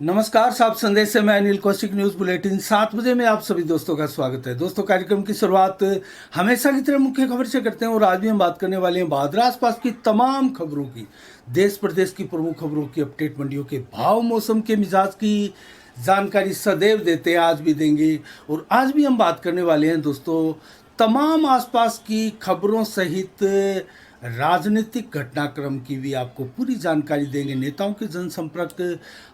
नमस्कार, साहब संदेश से मैं अनिल कौशिक। न्यूज़ बुलेटिन 7 बजे में आप सभी दोस्तों का स्वागत है। दोस्तों, कार्यक्रम की शुरुआत हमेशा की तरह मुख्य खबर से करते हैं और आज भी हम बात करने वाले हैं भादरा आसपास की तमाम खबरों की, देश प्रदेश की प्रमुख खबरों की अपडेट, मंडियों के भाव, मौसम के मिजाज की जानकारी सदैव देते हैं, आज भी देंगे। और आज भी हम बात करने वाले हैं दोस्तों तमाम आसपास की खबरों सहित राजनीतिक घटनाक्रम की भी आपको पूरी जानकारी देंगे, नेताओं के जनसंपर्क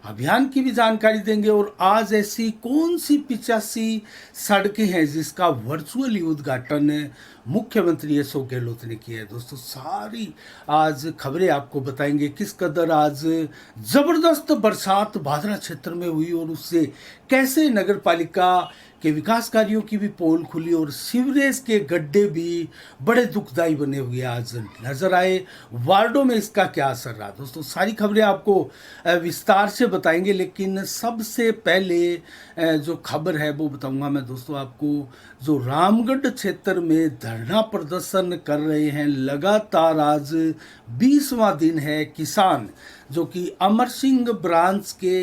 अभियान की भी जानकारी देंगे। और आज ऐसी कौन सी 85 सड़कें हैं जिसका वर्चुअली उद्घाटन मुख्यमंत्री अशोक गहलोत ने किया है। दोस्तों, सारी आज खबरें आपको बताएंगे किस कदर आज जबरदस्त बरसात भादरा क्षेत्र में हुई और उससे कैसे नगर पालिका के विकास कार्यों की भी पोल खुली और सीवरेज के गड्ढे भी बड़े दुखदायी बने हुए आज नजर आए। वार्डों में इसका क्या असर रहा, दोस्तों सारी खबरें आपको विस्तार से बताएंगे। लेकिन सबसे पहले जो खबर है वो बताऊंगा मैं दोस्तों आपको, जो रामगढ़ क्षेत्र में धरना प्रदर्शन कर रहे हैं लगातार, आज 20वां दिन है। किसान जो कि अमर सिंह ब्रांच के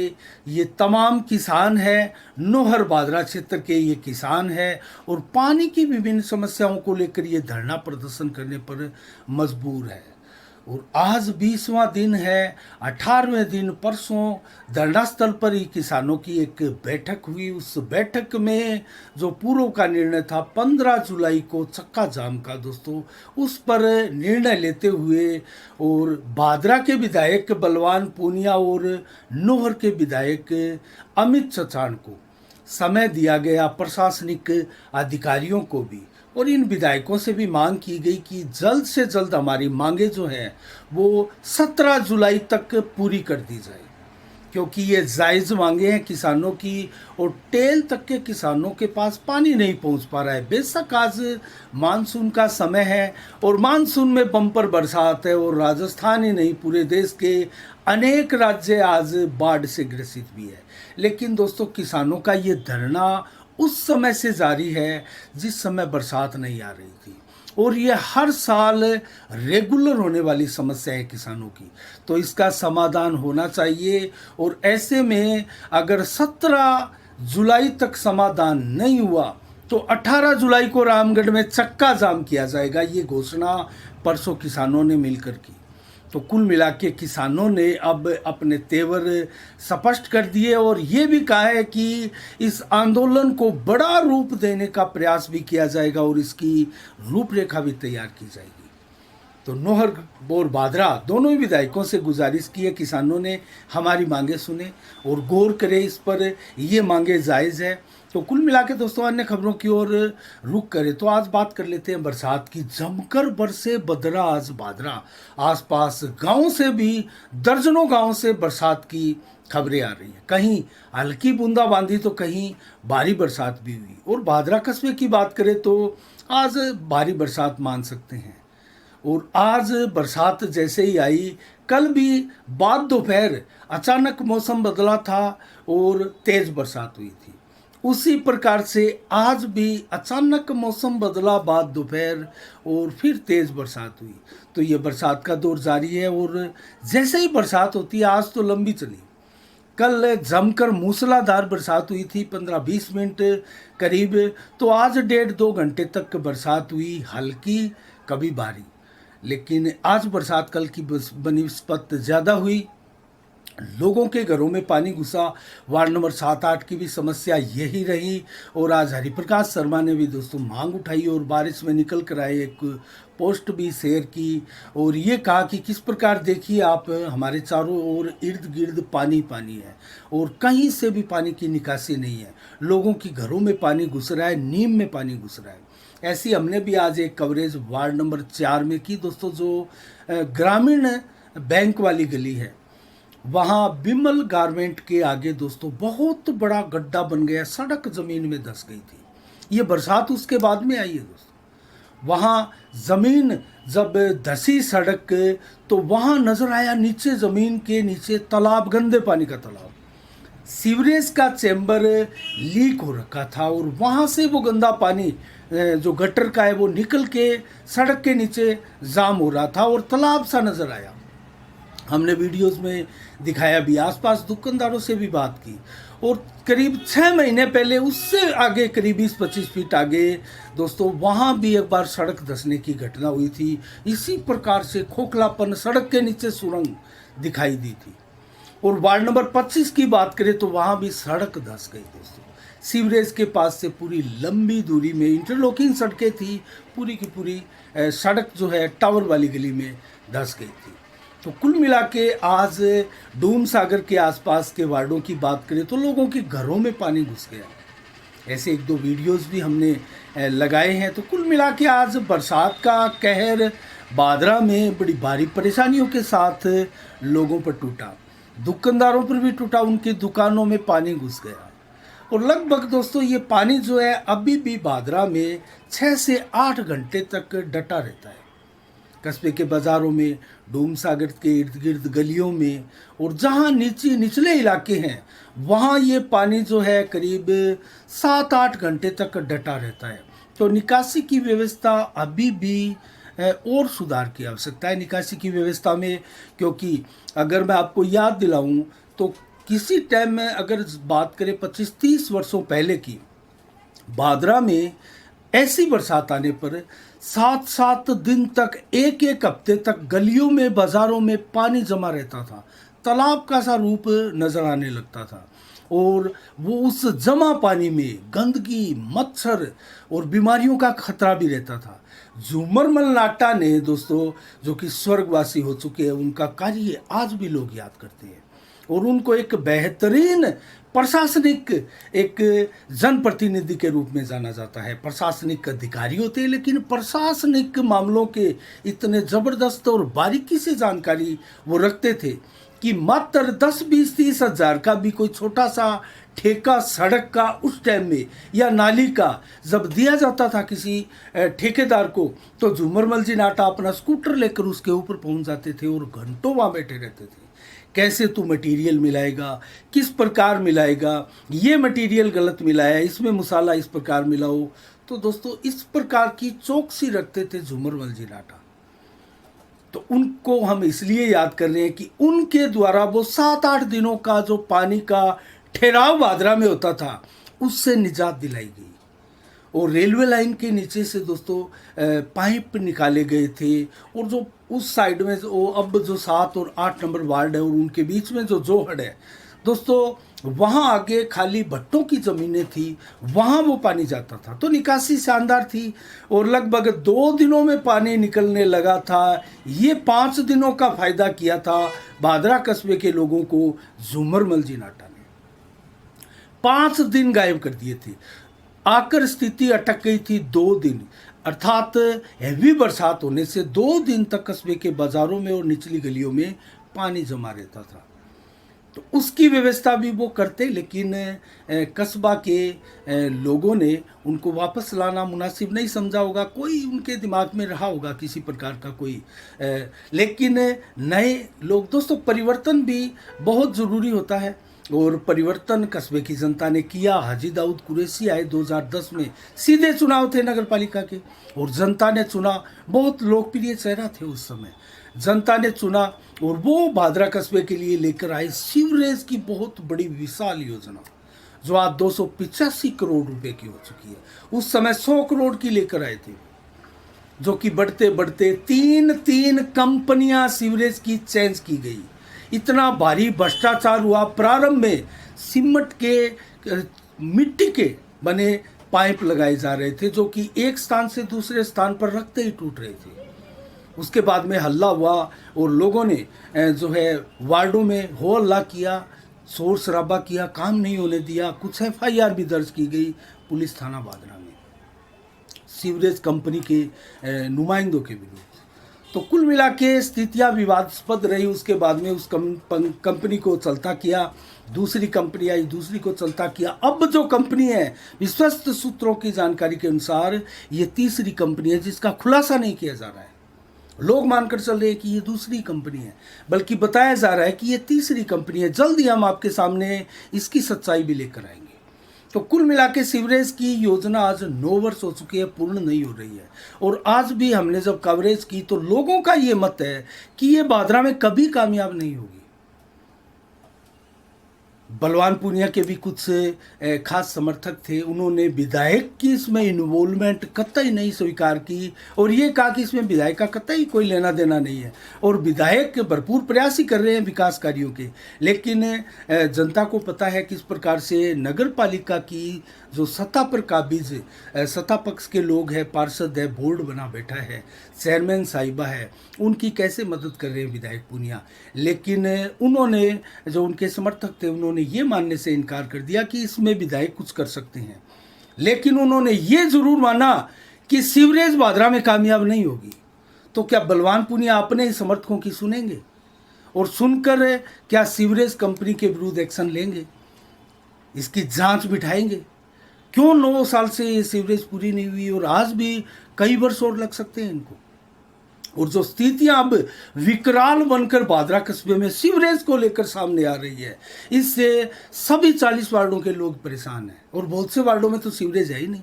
ये तमाम किसान है, नोहर भादरा क्षेत्र के ये किसान है और पानी की विभिन्न समस्याओं को लेकर ये धरना प्रदर्शन करने पर मजबूर है। और आज 20वां दिन है। 18वें दिन परसों धरना स्थल पर ही किसानों की एक बैठक हुई। उस बैठक में जो पूर्व का निर्णय था 15 जुलाई को चक्का जाम का, दोस्तों उस पर निर्णय लेते हुए और भादरा के विधायक बलवान पूनिया और नोहर के विधायक अमित चचान को समय दिया गया, प्रशासनिक अधिकारियों को भी, और इन विधायकों से भी मांग की गई कि जल्द से जल्द हमारी मांगे जो हैं वो 17 जुलाई तक पूरी कर दी जाए, क्योंकि ये जायज़ मांगे हैं किसानों की और टेल तक के किसानों के पास पानी नहीं पहुंच पा रहा है। बेशक आज मानसून का समय है और मानसून में बम्पर बरसात है और राजस्थान ही नहीं पूरे देश के अनेक राज्य आज बाढ़ से ग्रसित भी है। लेकिन दोस्तों, किसानों का ये धरना उस समय से जारी है जिस समय बरसात नहीं आ रही थी और ये हर साल रेगुलर होने वाली समस्या है किसानों की, तो इसका समाधान होना चाहिए। और ऐसे में अगर 17 जुलाई तक समाधान नहीं हुआ तो 18 जुलाई को रामगढ़ में चक्का जाम किया जाएगा, ये घोषणा परसों किसानों ने मिलकर की। तो कुल मिला के किसानों ने अब अपने तेवर स्पष्ट कर दिए और ये भी कहा है कि इस आंदोलन को बड़ा रूप देने का प्रयास भी किया जाएगा और इसकी रूपरेखा भी तैयार की जाएगी। तो नोहर और भादरा दोनों ही विधायकों से गुजारिश की है किसानों ने, हमारी मांगे सुने और गौर करें इस पर, ये मांगे जायज़ है। तो कुल मिला के दोस्तों अन्य खबरों की ओर रुख करें तो आज बात कर लेते हैं बरसात की। जमकर बरसे बदरा आज भादरा, आसपास गांव से भी दर्जनों गांव से बरसात की खबरें आ रही हैं। कहीं हल्की बूंदाबांदी तो कहीं भारी बरसात भी हुई। और भादरा कस्बे की बात करें तो आज भारी बरसात मान सकते हैं। और आज बरसात जैसे ही आई, कल भी बाद दोपहर अचानक मौसम बदला था और तेज बरसात हुई थी। उसी प्रकार से आज भी अचानक मौसम बदला बाद दोपहर और फिर तेज बरसात हुई। तो ये बरसात का दौर जारी है और जैसे ही बरसात होती है, आज तो लंबी चली, कल जमकर मूसलाधार बरसात हुई थी 15-20 मिनट करीब, तो आज 1.5-2 घंटे तक बरसात हुई, हल्की कभी भारी। लेकिन आज बरसात कल की बनिस्बत ज़्यादा हुई, लोगों के घरों में पानी घुसा। वार्ड नंबर 7-8 की भी समस्या यही रही और आज हरिप्रकाश शर्मा ने भी दोस्तों मांग उठाई और बारिश में निकल कर आए, एक पोस्ट भी शेयर की और ये कहा कि किस प्रकार देखिए आप, हमारे चारों ओर इर्द गिर्द पानी पानी है और कहीं से भी पानी की निकासी नहीं है, लोगों की घरों में पानी घुस रहा है, नीम में पानी घुस रहा है। ऐसी हमने भी आज एक कवरेज वार्ड नंबर 4 में की दोस्तों, जो ग्रामीण बैंक वाली गली है, वहाँ बिमल गारमेंट के आगे दोस्तों बहुत बड़ा गड्ढा बन गया, सड़क ज़मीन में धंस गई थी। ये बरसात उसके बाद में आई है दोस्तों। वहाँ ज़मीन जब धंसी सड़क तो वहाँ नज़र आया नीचे ज़मीन के नीचे तालाब, गंदे पानी का तालाब, सीवरेज का चैम्बर लीक हो रखा था और वहाँ से वो गंदा पानी जो गटर का है वो निकल के सड़क के नीचे जाम हो रहा था और तालाब सा नज़र आया। हमने वीडियोस में दिखाया भी, आसपास दुकानदारों से भी बात की। और करीब 6 महीने पहले उससे आगे करीब 20-25 फीट आगे दोस्तों वहाँ भी एक बार सड़क धंसने की घटना हुई थी। इसी प्रकार से खोखलापन, सड़क के नीचे सुरंग दिखाई दी थी। और वार्ड नंबर 25 की बात करें तो वहाँ भी सड़क धंस गई दोस्तों। सीवरेज के पास से पूरी लंबी दूरी में इंटरलॉकिंग सड़कें थी, पूरी की पूरी सड़क जो है टावर वाली गली में धंस गई थी। तो कुल मिला के आज डूम सागर के आसपास के वार्डों की बात करें तो लोगों के घरों में पानी घुस गया। ऐसे 1-2 वीडियोस भी हमने लगाए हैं। तो कुल मिला के आज बरसात का कहर बादरा में बड़ी भारी परेशानियों के साथ लोगों पर टूटा, दुकानदारों पर भी टूटा, उनकी दुकानों में पानी घुस गया। और लगभग दोस्तों ये पानी जो है अभी भी बादरा में 6 से 8 घंटे तक डटा रहता है। कस्बे के बाज़ारों में, डूम सागर के इर्द गिर्द गलियों में, और जहाँ निचले इलाके हैं वहाँ ये पानी जो है करीब 7-8 घंटे तक डटा रहता है। तो निकासी की व्यवस्था अभी भी और सुधार की आवश्यकता है निकासी की व्यवस्था में। क्योंकि अगर मैं आपको याद दिलाऊं तो किसी टाइम में अगर बात करें 25-30 वर्षों पहले की, बादरा में ऐसी बरसात आने पर 7-7 दिन तक, 1-1 हफ्ते तक गलियों में, बाज़ारों में पानी जमा रहता था। तालाब का सा रूप नज़र आने लगता था। और वो उस जमा पानी में गंदगी, मच्छर और बीमारियों का खतरा भी रहता था। झूमरमल नाटा ने दोस्तों, जो कि स्वर्गवासी हो चुके हैं, उनका कार्य आज भी लोग याद करते हैं। और उनको एक बेहतरीन प्रशासनिक एक जनप्रतिनिधि के रूप में जाना जाता है। प्रशासनिक अधिकारी होते हैं, लेकिन प्रशासनिक मामलों के इतने ज़बरदस्त और बारीकी से जानकारी वो रखते थे कि मात्र 10-20-30 हज़ार का भी कोई छोटा सा ठेका सड़क का उस टाइम में या नाली का जब दिया जाता था किसी ठेकेदार को, तो झूमरमल जी नाटा अपना स्कूटर लेकर उसके ऊपर पहुंच जाते थे और घंटों वहाँ बैठे रहते थे। कैसे तू मटेरियल मिलाएगा, किस प्रकार मिलाएगा, ये मटेरियल गलत मिला है, इसमें मसाला इस प्रकार मिलाओ। तो दोस्तों इस प्रकार की चौकसी रखते थे झूमरमल जी नाटा। तो उनको हम इसलिए याद कर रहे हैं कि उनके द्वारा वो 7-8 दिनों का जो पानी का ठहराव बादरा में होता था, उससे निजात दिलाई गई। और रेलवे लाइन के नीचे से दोस्तों पाइप निकाले गए थे। और जो उस साइड में जो अब जो 7 और 8 नंबर वार्ड है और उनके बीच में जो जोहड़ है दोस्तों, वहाँ आगे खाली भट्टों की ज़मीनें थी, वहाँ वो पानी जाता था। तो निकासी शानदार थी और लगभग 2 दिनों में पानी निकलने लगा था। ये 5 दिनों का फ़ायदा किया था बादरा कस्बे के लोगों को झूमरमल जी नाटा ने। 5 दिन गायब कर दिए थे। आकर स्थिति अटक गई थी 2 दिन, अर्थात हैवी बरसात होने से 2 दिन तक कस्बे के बाज़ारों में और निचली गलियों में पानी जमा रहता था। तो उसकी व्यवस्था भी वो करते, लेकिन कस्बा के लोगों ने उनको वापस लाना मुनासिब नहीं समझा होगा। कोई उनके दिमाग में रहा होगा किसी प्रकार का कोई, लेकिन नए लोग दोस्तों, परिवर्तन भी बहुत ज़रूरी होता है। और परिवर्तन कस्बे की जनता ने किया। हाजी दाऊद कुरैशी आए 2010 में, सीधे चुनाव थे नगर पालिका के और जनता ने चुना। बहुत लोकप्रिय चेहरा थे उस समय, जनता ने चुना और वो बादरा कस्बे के लिए लेकर आए सीवरेज की बहुत बड़ी विशाल योजना, जो आज 285 करोड़ रुपए की हो चुकी है। उस समय 100 करोड़ की लेकर आए थे, जो कि बढ़ते बढ़ते 3 कंपनियां सीवरेज की चेंज की गई। इतना भारी भ्रष्टाचार हुआ। प्रारंभ में सीमेंट के, मिट्टी के बने पाइप लगाए जा रहे थे, जो कि एक स्थान से दूसरे स्थान पर रखते ही टूट रहे थे। उसके बाद में हल्ला हुआ और लोगों ने जो है वार्डों में हो हल्ला किया, शोर शराबा किया, काम नहीं होने दिया। कुछ FIR भी दर्ज की गई पुलिस थाना बादरा में सीवरेज कंपनी के नुमाइंदों के विरुद्ध। तो कुल मिला के स्थितियाँ विवादास्पद रही। उसके बाद में उस कंपनी को चलता किया, दूसरी कंपनी आई, दूसरी को चलता किया। अब जो कंपनी है, विश्वस्त सूत्रों की जानकारी के अनुसार ये तीसरी कंपनी है, जिसका खुलासा नहीं किया जा रहा है। लोग मानकर चल रहे हैं कि ये दूसरी कंपनी है, बल्कि बताया जा रहा है कि ये तीसरी कंपनी है। जल्द ही हम आपके सामने इसकी सच्चाई भी लेकर आएंगे। तो कुल मिला के सीवरेज की योजना आज 9 वर्ष हो चुकी है, पूर्ण नहीं हो रही है। और आज भी हमने जब कवरेज की तो लोगों का ये मत है कि ये भादरा में कभी कामयाब नहीं होगी। बलवान पूनिया के भी कुछ खास समर्थक थे, उन्होंने विधायक की इसमें इन्वॉल्वमेंट कतई नहीं स्वीकार की और ये कहा कि इसमें विधायक का कतई कोई लेना देना नहीं है। और विधायक भरपूर प्रयास ही कर रहे हैं विकास कार्यों के, लेकिन जनता को पता है किस प्रकार से नगर पालिका की जो सत्ता पर काबिज सत्ता पक्ष के लोग हैं, पार्षद है, बोर्ड बना बैठा है, चेयरमैन साहिबा है, उनकी कैसे मदद कर रहे हैं विधायक पूनिया। लेकिन उन्होंने, जो उनके समर्थक थे, उन्होंने ये मानने से इनकार कर दिया कि इसमें विधायक कुछ कर सकते हैं। लेकिन उन्होंने ये जरूर माना कि सीवरेज भादरा में कामयाब नहीं होगी। तो क्या बलवान पूनिया अपने ही समर्थकों की सुनेंगे और सुनकर क्या सीवरेज कंपनी के विरुद्ध एक्शन लेंगे, इसकी जांच बिठाएंगे? क्यों 9 साल से ये सीवरेज पूरी नहीं हुई और आज भी कई वर्ष और लग सकते हैं इनको। और जो स्थितियां अब विकराल बनकर भादरा कस्बे में सीवरेज को लेकर सामने आ रही है, इससे सभी 40 वार्डों के लोग परेशान हैं। और बहुत से वार्डों में तो सीवरेज है ही नहीं,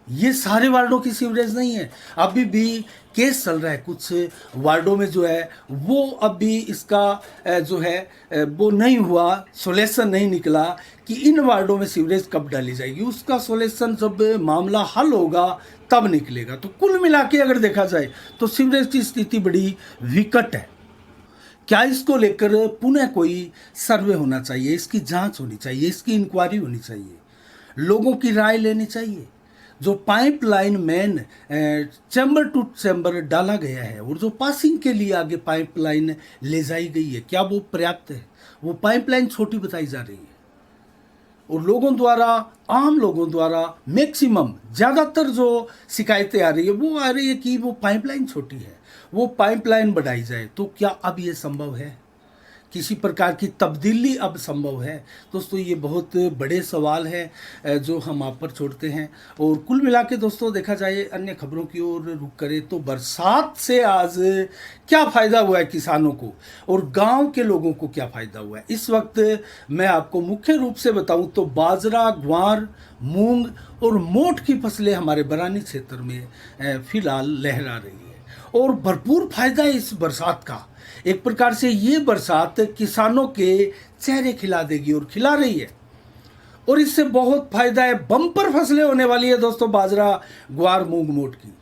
ये सारे वार्डों की सीवरेज नहीं है। अभी भी केस चल रहा है कुछ वार्डों में, जो है वो अभी इसका जो है वो नहीं हुआ, सोल्यूशन नहीं निकला कि इन वार्डों में सीवरेज कब डाली जाएगी। उसका सोल्यूशन जब मामला हल होगा तब निकलेगा। तो कुल मिला के अगर देखा जाए तो सीवरेज की स्थिति बड़ी विकट है। क्या इसको लेकर पुनः कोई सर्वे होना चाहिए, इसकी जांच होनी चाहिए, इसकी इंक्वायरी होनी चाहिए, लोगों की राय लेनी चाहिए। जो pipeline main chamber to chamber डाला गया है और जो पासिंग के लिए आगे पाइपलाइन ले जाई गई है, क्या वो पर्याप्त है? वो पाइपलाइन छोटी बताई जा रही है और लोगों द्वारा, आम लोगों द्वारा मैक्सिमम ज़्यादातर जो शिकायतें आ रही है वो आ रही है कि वो पाइपलाइन छोटी है, वो पाइपलाइन बढ़ाई जाए। तो क्या अब ये संभव है? किसी प्रकार की तब्दीली अब संभव है? दोस्तों ये बहुत बड़े सवाल है जो हम आप पर छोड़ते हैं। और कुल मिला के दोस्तों देखा जाए, अन्य खबरों की ओर रुख करें तो बरसात से आज क्या फ़ायदा हुआ है किसानों को और गांव के लोगों को क्या फ़ायदा हुआ है, इस वक्त मैं आपको मुख्य रूप से बताऊं तो बाजरा, ग्वार, मूंग और मोठ की फसलें हमारे बरानी क्षेत्र में फिलहाल लहरा रही है और भरपूर फायदा है इस बरसात का। एक प्रकार से ये बरसात किसानों के चेहरे खिला देगी और खिला रही है और इससे बहुत फायदा है। बम्पर फसलें होने वाली है दोस्तों बाजरा, ग्वार, मूंग, मोठ की।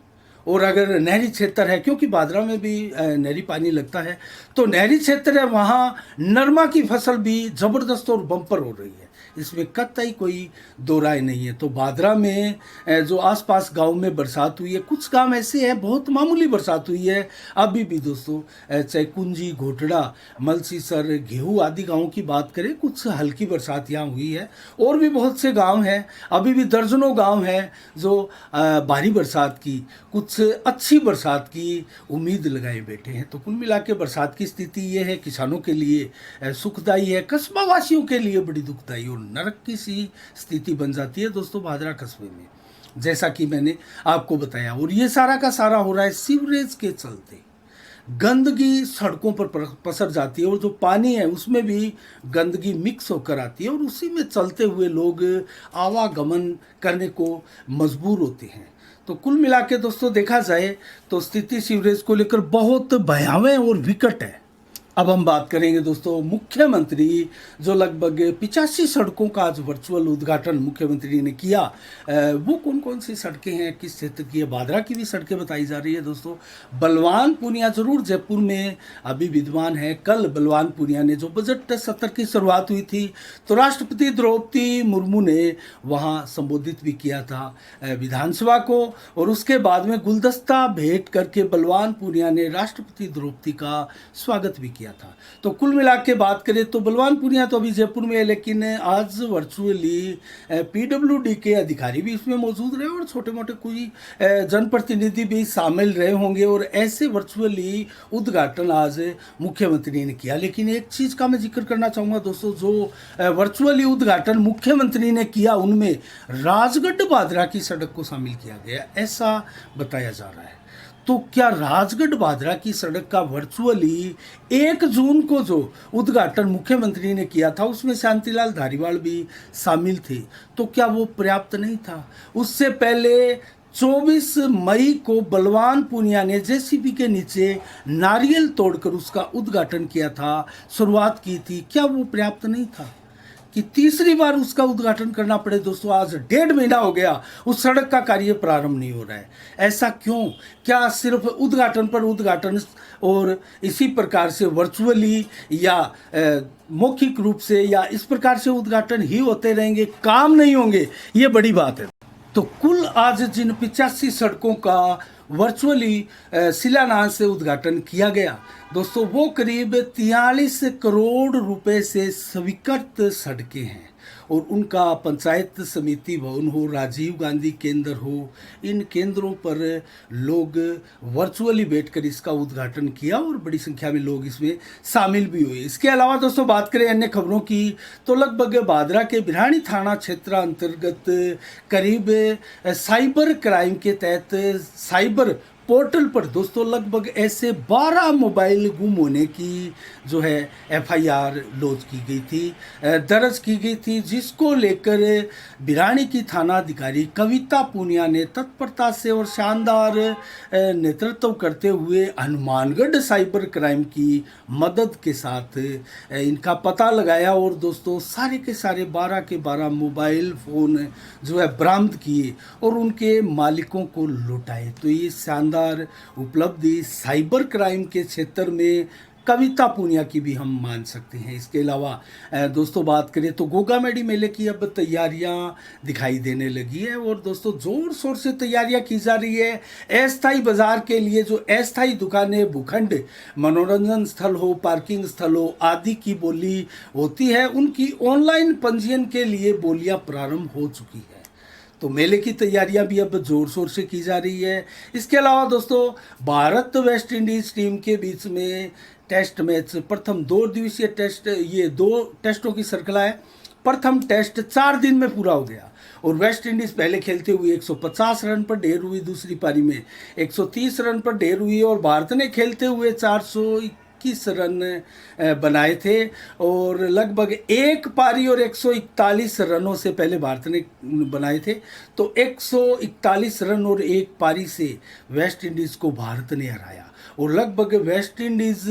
और अगर नहरी क्षेत्र है, क्योंकि बाजरा में भी नहरी पानी लगता है, तो नहरी क्षेत्र है, वहाँ नरमा की फसल भी ज़बरदस्त और बम्पर हो रही है, इसमें कतई कोई दो राय नहीं है। तो बाजरा में जो आसपास गांव में बरसात हुई है, कुछ गांव ऐसे हैं बहुत मामूली बरसात हुई है अभी भी दोस्तों, चाहे कुंजी, घोटड़ा, मलसीसर, गेहूँ आदि गाँवों की बात करें, कुछ हल्की बरसात यहाँ हुई है। और भी बहुत से गाँव हैं, अभी भी दर्जनों गाँव हैं जो भारी बरसात की, कुछ अच्छी बरसात की उम्मीद लगाए बैठे हैं। तो कुल मिला के बरसात की स्थिति ये है, किसानों के लिए सुखदायी है, कस्बा वासियों के लिए बड़ी दुखदायी और नरक की सी स्थिति बन जाती है दोस्तों बाजरा कस्बे में, जैसा कि मैंने आपको बताया। और ये सारा का सारा हो रहा है सीवरेज के चलते। गंदगी सड़कों पर पसर जाती है और जो पानी है उसमें भी गंदगी मिक्स होकर आती है और उसी में चलते हुए लोग आवागमन करने को मजबूर होते हैं। तो कुल मिला के दोस्तों देखा जाए तो स्थिति सीवरेज को लेकर बहुत भयावह और विकट है। अब हम बात करेंगे दोस्तों मुख्यमंत्री जो लगभग 85 सड़कों का आज वर्चुअल उद्घाटन मुख्यमंत्री ने किया, वो कौन कौन सी सड़कें हैं, किस क्षेत्र की है। बाजरा की भी सड़कें बताई जा रही है दोस्तों। बलवान पूनिया जरूर जयपुर में अभी विद्यमान है। कल बलवान पूनिया ने जो बजट सत्र की शुरुआत हुई थी तो राष्ट्रपति द्रौपदी मुर्मू ने वहाँ संबोधित भी किया था विधानसभा को और उसके बाद में गुलदस्ता भेंट करके बलवान पूनिया ने राष्ट्रपति द्रौपदी का स्वागत भी किया था। तो कुल मिला के बात करें तो बलवान पूनिया तो अभी जयपुर में है, लेकिन आज वर्चुअली पीडब्ल्यूडी के अधिकारी भी इसमें मौजूद रहे और छोटे मोटे कोई जनप्रतिनिधि भी शामिल रहे होंगे और ऐसे वर्चुअली उद्घाटन आज मुख्यमंत्री ने किया। लेकिन एक चीज़ का मैं जिक्र करना चाहूँगा दोस्तों, जो वर्चुअली उद्घाटन मुख्यमंत्री ने किया उनमें राजगढ़ बाजरा की सड़क को शामिल किया गया, ऐसा बताया जा रहा है। तो क्या राजगढ़ बादरा की सड़क का वर्चुअली 1 जून को जो उद्घाटन मुख्यमंत्री ने किया था उसमें शांतिलाल धारीवाल भी शामिल थे, तो क्या वो पर्याप्त नहीं था? उससे पहले 24 मई को बलवान पूनिया ने जेसीबी के नीचे नारियल तोड़कर उसका उद्घाटन किया था, शुरुआत की थी, क्या वो पर्याप्त नहीं था कि तीसरी बार उसका उद्घाटन करना पड़े? दोस्तों, आज 1.5 महीना हो गया उस सड़क का कार्य प्रारंभ नहीं हो रहा है। ऐसा क्यों? क्या सिर्फ उद्घाटन पर उद्घाटन और इसी प्रकार से वर्चुअली या मौखिक रूप से या इस प्रकार से उद्घाटन ही होते रहेंगे, काम नहीं होंगे? ये बड़ी बात है। तो कुल आज जिन 85 सड़कों का वर्चुअली शिलान्यास से उद्घाटन किया गया दोस्तों, वो करीब 43 करोड़ रुपए से स्वीकृत सड़कें हैं और उनका पंचायत समिति भवन हो, राजीव गांधी केंद्र हो, इन केंद्रों पर लोग वर्चुअली बैठकर इसका उद्घाटन किया और बड़ी संख्या में लोग इसमें शामिल भी हुए। इसके अलावा दोस्तों बात करें अन्य खबरों की तो लगभग बादरा के बिरानी थाना क्षेत्र अंतर्गत करीब साइबर क्राइम के तहत साइबर पोर्टल पर दोस्तों लगभग ऐसे 12 मोबाइल गुम होने की जो है एफआईआर लॉन्च की गई थी, दर्ज की गई थी, जिसको लेकर बिरानी की थाना अधिकारी कविता पूनिया ने तत्परता से और शानदार नेतृत्व करते हुए हनुमानगढ़ साइबर क्राइम की मदद के साथ इनका पता लगाया और दोस्तों सारे के सारे 12 के 12 मोबाइल फ़ोन जो है बरामद किए और उनके मालिकों को लौटाए। तो ये शानदार उपलब्धि साइबर क्राइम के क्षेत्र में कविता पूनिया की भी हम मान सकते हैं। इसके अलावा दोस्तों बात करें तो गोगा मेडी मेले की अब तैयारियां दिखाई देने लगी है और दोस्तों जोर शोर से तैयारियां की जा रही है। अस्थायी बाजार के लिए जो अस्थायी दुकानें, भूखंड, मनोरंजन स्थल हो, पार्किंग स्थल हो आदि की बोली होती है, उनकी ऑनलाइन पंजीयन के लिए बोलियां प्रारंभ हो चुकी है। तो मेले की तैयारियां भी अब जोर शोर से की जा रही है। इसके अलावा दोस्तों भारत वेस्ट इंडीज टीम के बीच में टेस्ट मैच, प्रथम 2 दिवसीय टेस्ट, ये 2 टेस्टों की श्रृंखला है। प्रथम टेस्ट 4 दिन में पूरा हो गया और वेस्ट इंडीज पहले खेलते हुए 150 रन पर ढेर हुई, दूसरी पारी में 130 रन पर ढेर हुई और भारत ने खेलते हुए 421 रन बनाए थे और लगभग एक पारी और 141 रनों से पहले भारत ने बनाए थे। तो 141 रन और एक पारी से वेस्ट इंडीज़ को भारत ने हराया और लगभग वेस्ट इंडीज़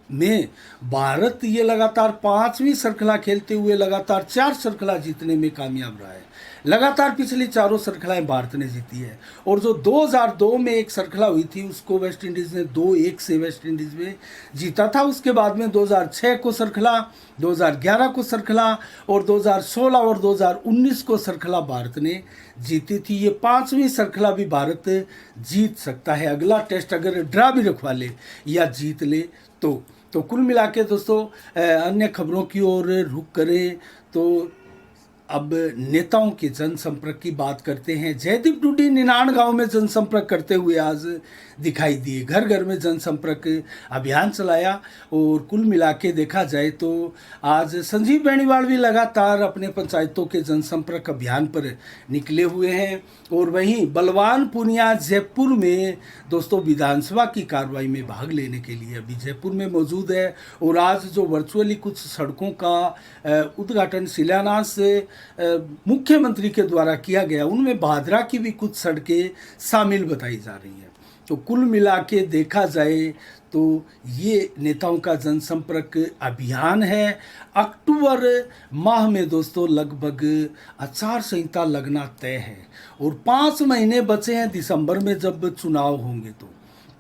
में भारत ये लगातार 5वीं श्रृंखला खेलते हुए लगातार 4 श्रृंखला जीतने में कामयाब रहा है। लगातार पिछली 4 श्रृंखलाएं भारत ने जीती है और जो 2002 में एक श्रृंखला हुई थी उसको वेस्ट इंडीज़ ने 2-1 से वेस्ट इंडीज़ में जीता था। उसके बाद में 2006 को श्रृंखला, 2011 को श्रृंखला और 2016 और 2019 को श्रृंखला भारत ने जीती थी। ये 5वीं श्रृंखला भी भारत जीत सकता है, अगला टेस्ट अगर ड्रा भी रखवा ले या जीत ले तो कुल मिला के दोस्तों अन्य खबरों की ओर रुख करें तो अब नेताओं के जनसंपर्क की बात करते हैं। जयदीप डूडी निनाण गांव में जनसंपर्क करते हुए आज दिखाई दिए, घर घर में जनसंपर्क अभियान चलाया और कुल मिला के देखा जाए तो आज संजीव बेनीवाल भी लगातार अपने पंचायतों के जनसंपर्क अभियान पर निकले हुए हैं और वहीं बलवान पूनिया जयपुर में दोस्तों विधानसभा की कार्रवाई में भाग लेने के लिए अभी जयपुर में मौजूद है और आज जो वर्चुअली कुछ सड़कों का उद्घाटन शिलान्यास मुख्यमंत्री के द्वारा किया गया, उनमें भादरा की भी कुछ सड़कें शामिल बताई जा रही हैं। तो कुल मिला के देखा जाए तो ये नेताओं का जनसंपर्क अभियान है। अक्टूबर माह में दोस्तों लगभग आचार संहिता लगना तय है और 5 महीने बचे हैं दिसंबर में जब चुनाव होंगे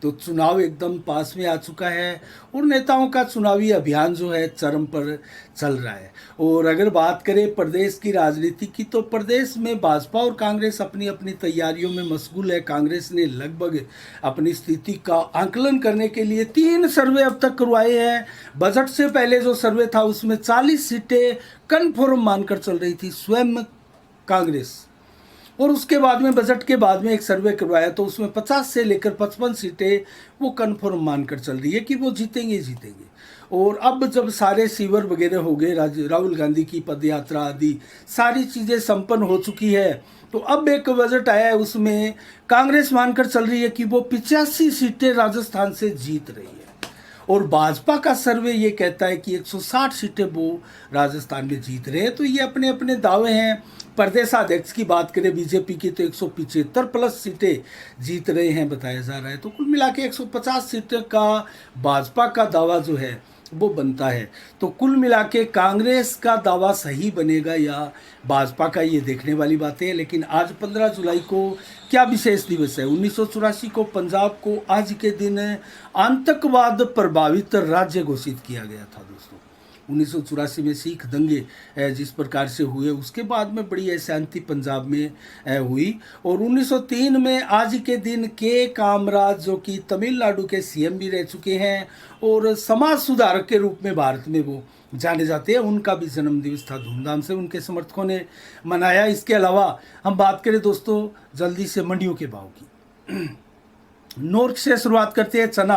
तो चुनाव एकदम पास में आ चुका है और नेताओं का चुनावी अभियान जो है चरम पर चल रहा है। और अगर बात करें प्रदेश की राजनीति की तो प्रदेश में भाजपा और कांग्रेस अपनी अपनी तैयारियों में मशगूल है। कांग्रेस ने लगभग अपनी स्थिति का आंकलन करने के लिए 3 सर्वे अब तक करवाए हैं। बजट से पहले जो सर्वे था उसमें 40 सीटें कन्फर्म मानकर चल रही थी स्वयं कांग्रेस, और उसके बाद में बजट के बाद में एक सर्वे करवाया तो उसमें 50 से लेकर 55 सीटें वो कन्फर्म मानकर चल रही है कि वो जीतेंगे। और अब जब सारे सीवर वगैरह हो गए, राहुल गांधी की पद यात्रा आदि सारी चीज़ें संपन्न हो चुकी है, तो अब एक बजट आया है, उसमें कांग्रेस मानकर चल रही है कि वो 85 सीटें राजस्थान से जीत रही है, और भाजपा का सर्वे ये कहता है कि 160 सीटें वो राजस्थान में जीत रहे हैं। तो ये अपने अपने दावे हैं। प्रदेशाध्यक्ष की बात करें बीजेपी की तो 175 प्लस सीटें जीत रहे हैं बताया जा रहा है। तो कुल मिला के 150 सीटें का भाजपा का दावा जो है वो बनता है। तो कुल मिला के कांग्रेस का दावा सही बनेगा या भाजपा का, ये देखने वाली बातें हैं। लेकिन आज 15 जुलाई को क्या विशेष दिवस है? 1984 को पंजाब को आज के दिन आतंकवाद प्रभावित राज्य घोषित किया गया था दोस्तों। 1984 में सिख दंगे जिस प्रकार से हुए, उसके बाद में बड़ी अशांति पंजाब में हुई, और 1903 में आज के दिन के कामराज जो कि तमिलनाडु के सीएम भी रह चुके हैं और समाज सुधारक के रूप में भारत में वो जाने जाते हैं, उनका भी जन्मदिवस था। धूमधाम से उनके समर्थकों ने मनाया। इसके अलावा हम बात करें दोस्तों जल्दी से मंडियों के भाव की। नोर से शुरुआत करते हैं। चना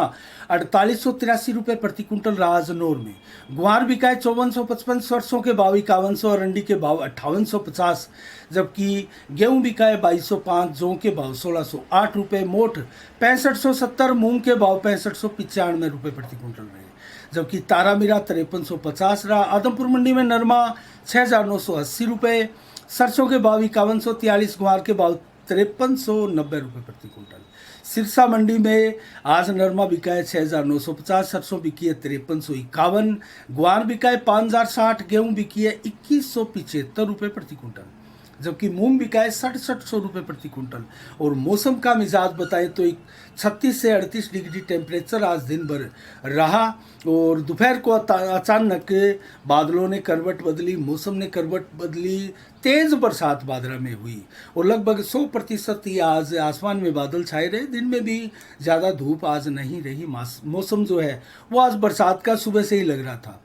4883 रुपये प्रति क्विंटल रहा आज नोर में। ग्वार बिका 5455, सरसों के भाव 5100 और अंडी के भाव 5850, जबकि गेहूं बिका है 2205, जौ के भाव 1608 रुपये, मोठ 6570, मूंग के भाव 6595 रुपये प्रति क्विंटल रहे, जबकि तारा मीरा 5350 रहा। आदमपुर मंडी में नरमा 6980 रुपये, सरसों के भाव 5143, ग्वार के भाव 5390 रुपये प्रति क्विंटल। सिरसा मंडी में आज नरमा बिका है 6950, सरसों बिकी है 5351, ग्वार बिका है 5060, गेहूं बिकी है 2175 रुपये प्रति क्विंटल, जबकि मूंग बिका है 6700 रुपये प्रति क्विंटल। और मौसम का मिजाज बताएं तो 36 से 38 डिग्री टेम्परेचर आज दिन भर रहा, और दोपहर को अचानक बादलों ने करवट बदली, मौसम ने करवट बदली, तेज बरसात बादरा में हुई, और लगभग 100% ही आज आसमान में बादल छाए रहे। दिन में भी ज़्यादा धूप आज नहीं रही। मौसम जो है वो आज बरसात का सुबह से ही लग रहा था।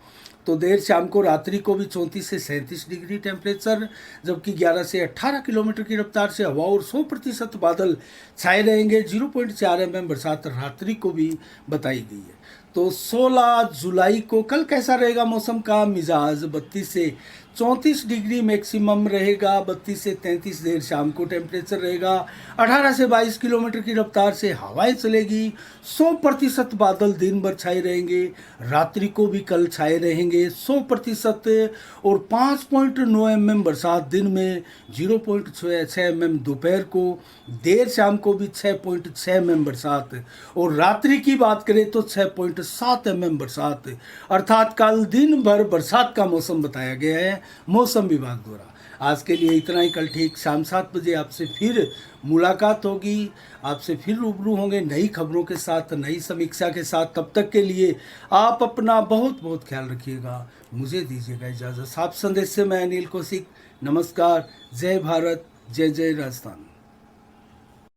तो देर शाम को रात्रि को भी 34 से 37 डिग्री टेम्परेचर, जबकि 11 से 18 किलोमीटर की रफ्तार से हवा और 100% बादल छाए रहेंगे। 0.4 mm बरसात रात्रि को भी बताई गई है। तो 16 जुलाई को कल कैसा रहेगा मौसम का मिजाज? 32 से 34 डिग्री मैक्सिमम रहेगा, 32 से 33 देर शाम को टेम्परेचर रहेगा। 18 से 22 किलोमीटर की रफ्तार से हवाएं चलेगी। 100% बादल दिन भर छाए रहेंगे, रात्रि को भी कल छाए रहेंगे 100%, और 5.9 mm बरसात दिन में, 0.6 mm दोपहर को, देर शाम को भी 6.6 mm बरसात, और रात्रि की बात करें तो 6.7 mm बरसात, अर्थात कल दिन भर बरसात का मौसम बताया गया है मौसम विभाग द्वारा। आज के लिए इतना ही। कल ठीक शाम 7 बजे आपसे फिर मुलाकात होगी, आपसे फिर रूबरू होंगे नई खबरों के साथ, नई समीक्षा के साथ। तब तक के लिए आप अपना बहुत बहुत ख्याल रखिएगा। मुझे दीजिएगा इजाज़त। साफ संदेश से मैं अनिल कौशिक। नमस्कार। जय भारत, जय जय राजस्थान।